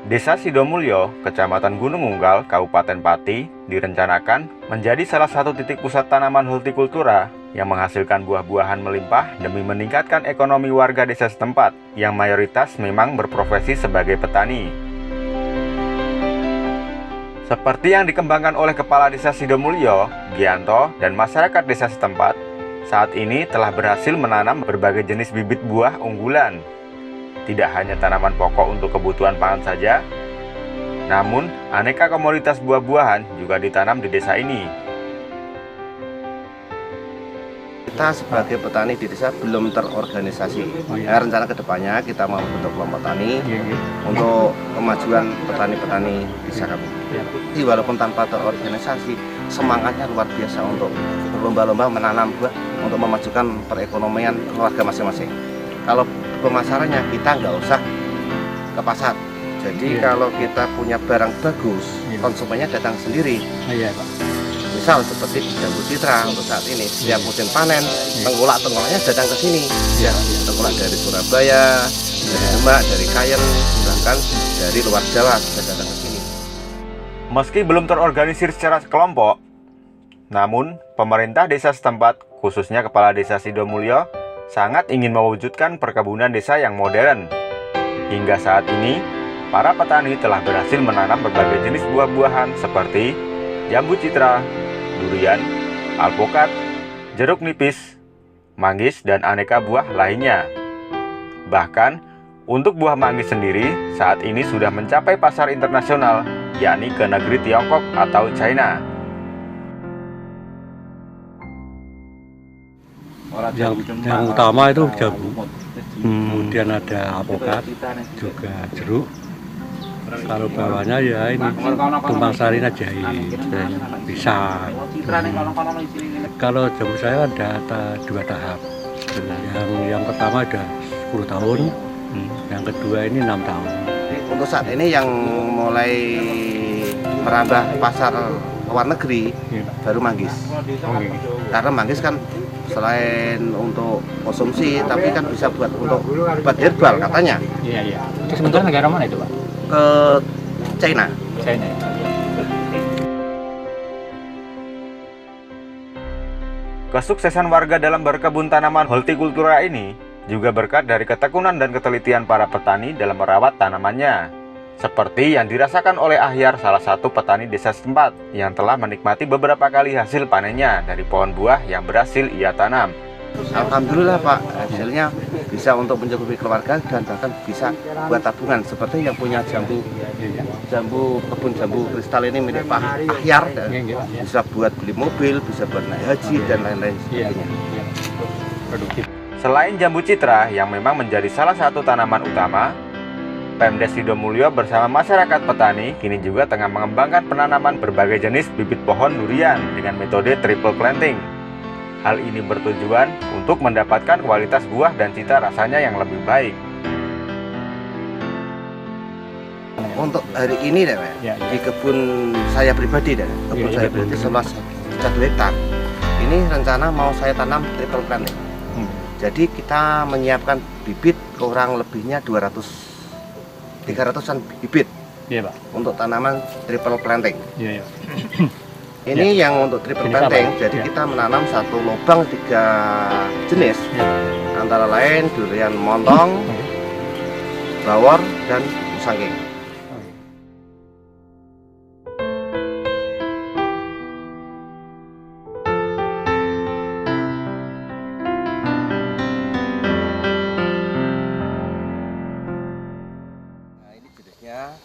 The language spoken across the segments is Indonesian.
Desa Sidomulyo, Kecamatan Gunung Unggal, Kabupaten Pati, direncanakan menjadi salah satu titik pusat tanaman hortikultura yang menghasilkan buah-buahan melimpah demi meningkatkan ekonomi warga desa setempat yang mayoritas memang berprofesi sebagai petani. Seperti yang dikembangkan oleh Kepala Desa Sidomulyo, Gianto, dan masyarakat desa setempat, saat ini telah berhasil menanam berbagai jenis bibit buah unggulan. Tidak hanya tanaman pokok untuk kebutuhan pangan saja, namun aneka komoditas buah-buahan juga ditanam di desa ini. Kita sebagai petani di desa belum terorganisasi. Rencana kedepannya kita mau bentuk kelompok tani untuk kemajuan petani-petani desa kami. Jadi walaupun tanpa terorganisasi, semangatnya luar biasa untuk berlomba-lomba menanam buah untuk memajukan perekonomian keluarga masing-masing. Kalau pemasarannya kita nggak usah ke pasar. Jadi kalau kita punya barang bagus, konsumennya datang sendiri. Misal seperti jambu citra untuk saat ini, setiap musim panen, tengkulak-tengkulaknya datang ke sini. Tengkulak dari Surabaya, dari Demak, dari Kayen, bahkan dari luar Jawa sudah datang ke sini. Meski belum terorganisir secara kelompok, namun pemerintah desa setempat, khususnya Kepala Desa Sidomulyo, sangat ingin mewujudkan perkebunan desa yang modern. Hingga saat ini, para petani telah berhasil menanam berbagai jenis buah-buahan seperti jambu citra, durian, alpukat, jeruk nipis, manggis, dan aneka buah lainnya. Bahkan, untuk buah manggis sendiri saat ini sudah mencapai pasar internasional, yakni ke negeri Tiongkok atau China. Yang utama itu jambu, kemudian ada alpukat, juga jeruk. Kalau bawahnya ya ini tumpang sari jahe, pisang. Kalau jambu saya ada dua tahap. Yang pertama ada 10 tahun, yang kedua ini 6 tahun. Untuk saat ini yang mulai merambah pasar luar negeri baru manggis. Karena manggis kan selain untuk konsumsi, tapi kan bisa buat herbal katanya. Iya. Itu sementara negara mana itu, Pak? Ke China. Kesuksesan warga dalam berkebun tanaman hortikultura ini juga berkat dari ketekunan dan ketelitian para petani dalam merawat tanamannya. Seperti yang dirasakan oleh Ahyar, salah satu petani desa setempat yang telah menikmati beberapa kali hasil panennya dari pohon buah yang berhasil ia tanam. Alhamdulillah Pak, hasilnya bisa untuk mencukupi keluarga dan bahkan bisa buat tabungan. Seperti yang punya kebun jambu kristal ini milik Pak Ahyar, bisa buat beli mobil, bisa buat naik haji dan lain-lain sebagainya. Selain jambu citra yang memang menjadi salah satu tanaman utama, Pemdes Sidomulyo bersama masyarakat petani kini juga tengah mengembangkan penanaman berbagai jenis bibit pohon durian dengan metode triple planting. Hal ini bertujuan untuk mendapatkan kualitas buah dan cita rasanya yang lebih baik. Untuk hari ini di kebun saya pribadi saya pribadi seluas 1 hektar. Ini rencana mau saya tanam triple planting. Jadi kita menyiapkan bibit kurang lebihnya 300-an bibit Pak. untuk tanaman triple planting. Ini yang untuk triple Jenis planting, apa? jadi kita menanam satu lubang 3 jenis, antara lain durian montong, bawor, dan musangking. Nah ini jenisnya,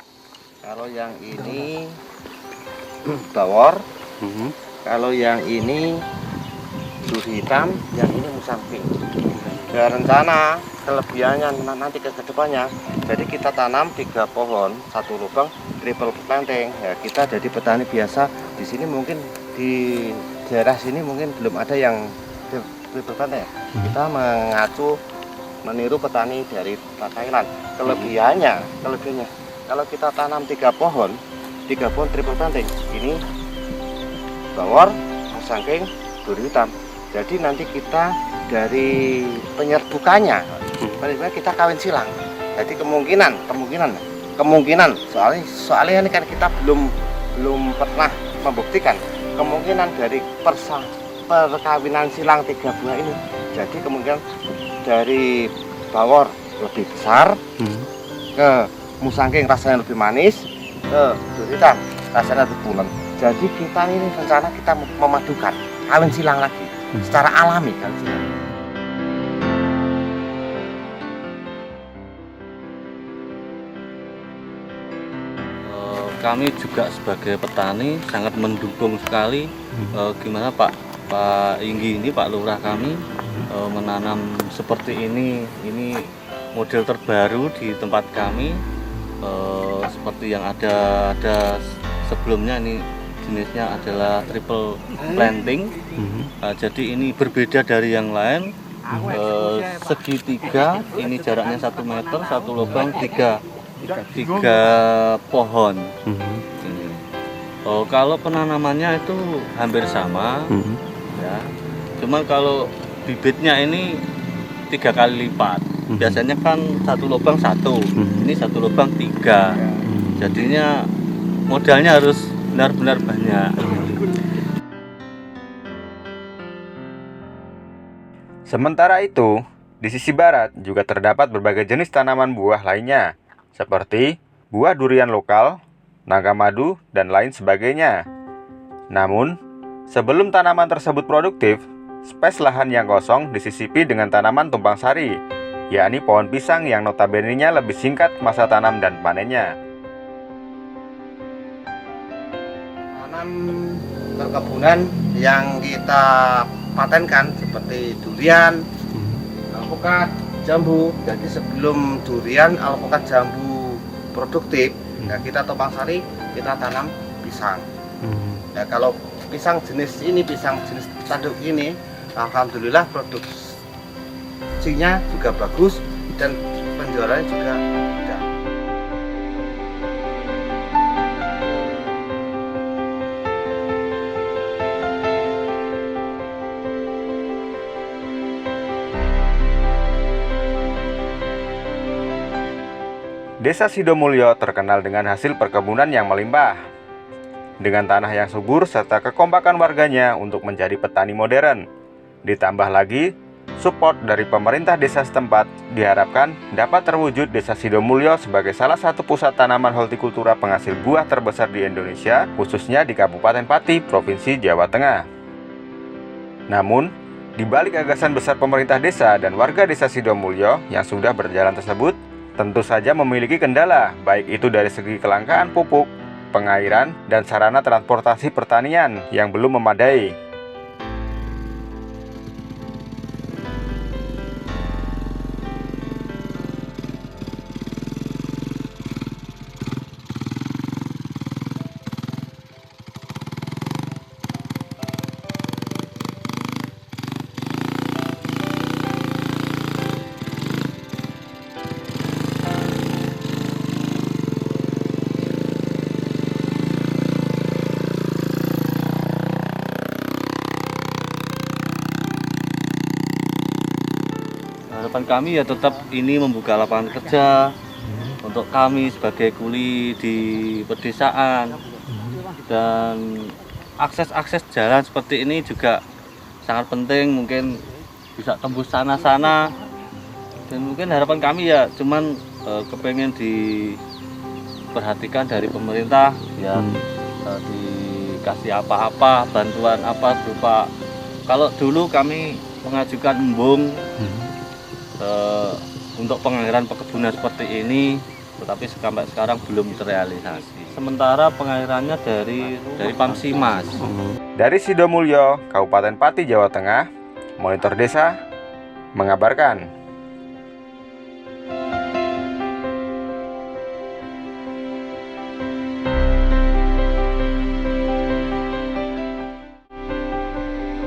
kalau yang ini bawor. Kalau yang ini duri hitam, yang ini musangking. Ya rencana kelebihannya nanti ke depannya, jadi kita tanam 3 pohon, 1 lubang triple planting. Ya kita jadi petani biasa di sini, mungkin di daerah sini mungkin belum ada yang triple planting. Kita meniru petani dari Thailand. Kelebihannya kalau kita tanam 3 pohon triple planting, ini bawor, musangking, duri hitam. Jadi nanti kita dari penyerbukannya kita kawin silang. Jadi kemungkinan kemungkinan soalnya ini kan kita belum pernah membuktikan kemungkinan dari perkawinan silang 3 buah ini. Jadi kemungkinan dari bawor lebih besar, ke musangking rasanya lebih manis, ke durita rasanya lebih pulen. Jadi kita ini rencana kita memadukan kawin silang lagi secara alami kawin silang. Kami juga sebagai petani sangat mendukung sekali gimana Pak Inggi ini, Pak Lurah kami menanam seperti ini model terbaru di tempat kami, seperti yang ada sebelumnya. Ini jenisnya adalah triple planting. Jadi ini berbeda dari yang lain. Segitiga, ini jaraknya 1 meter, 1 lubang, 3 pohon. Kalau penanamannya itu hampir sama, ya. Cuma kalau bibitnya ini 3 kali lipat. Biasanya kan 1 lubang 1, ini 1 lubang 3. Jadinya modalnya harus benar-benar banyak. Sementara itu, di sisi barat juga terdapat berbagai jenis tanaman buah lainnya, seperti buah durian lokal, nangka madu, dan lain sebagainya. Namun, sebelum tanaman tersebut produktif, spes lahan yang kosong disisipi dengan tanaman tumpang sari, yakni pohon pisang yang notabene-nya lebih singkat masa tanam dan panennya. Tanam perkebunan yang kita patenkan seperti durian, alpukat, jambu. Jadi sebelum durian, alpukat, jambu produktif, ya kita tumpang sari, kita tanam pisang. Ya kalau pisang jenis tanduk ini, alhamdulillah produksinya juga bagus dan penjualannya juga mudah. Desa Sidomulyo terkenal dengan hasil perkebunan yang melimpah, dengan tanah yang subur serta kekompakan warganya untuk menjadi petani modern. Ditambah lagi, support dari pemerintah desa setempat diharapkan dapat terwujud Desa Sidomulyo sebagai salah satu pusat tanaman hortikultura penghasil buah terbesar di Indonesia, khususnya di Kabupaten Pati, Provinsi Jawa Tengah. Namun, di balik gagasan besar pemerintah desa dan warga Desa Sidomulyo yang sudah berjalan tersebut, tentu saja memiliki kendala, baik itu dari segi kelangkaan pupuk, pengairan, dan sarana transportasi pertanian yang belum memadai. Harapan kami ya tetap ini membuka lapangan kerja untuk kami sebagai kuli di pedesaan, dan akses jalan seperti ini juga sangat penting, mungkin bisa tembus sana-sana. Dan mungkin harapan kami ya cuman kepengen diperhatikan dari pemerintah ya, dikasih apa-apa, bantuan apa berupa, kalau dulu kami mengajukan embung untuk pengairan perkebunan seperti ini, tetapi sampai sekarang belum terrealisasi. Sementara pengairannya dari Pamsimas. Dari Sidomulyo, Kabupaten Pati, Jawa Tengah, Monitor Desa mengabarkan.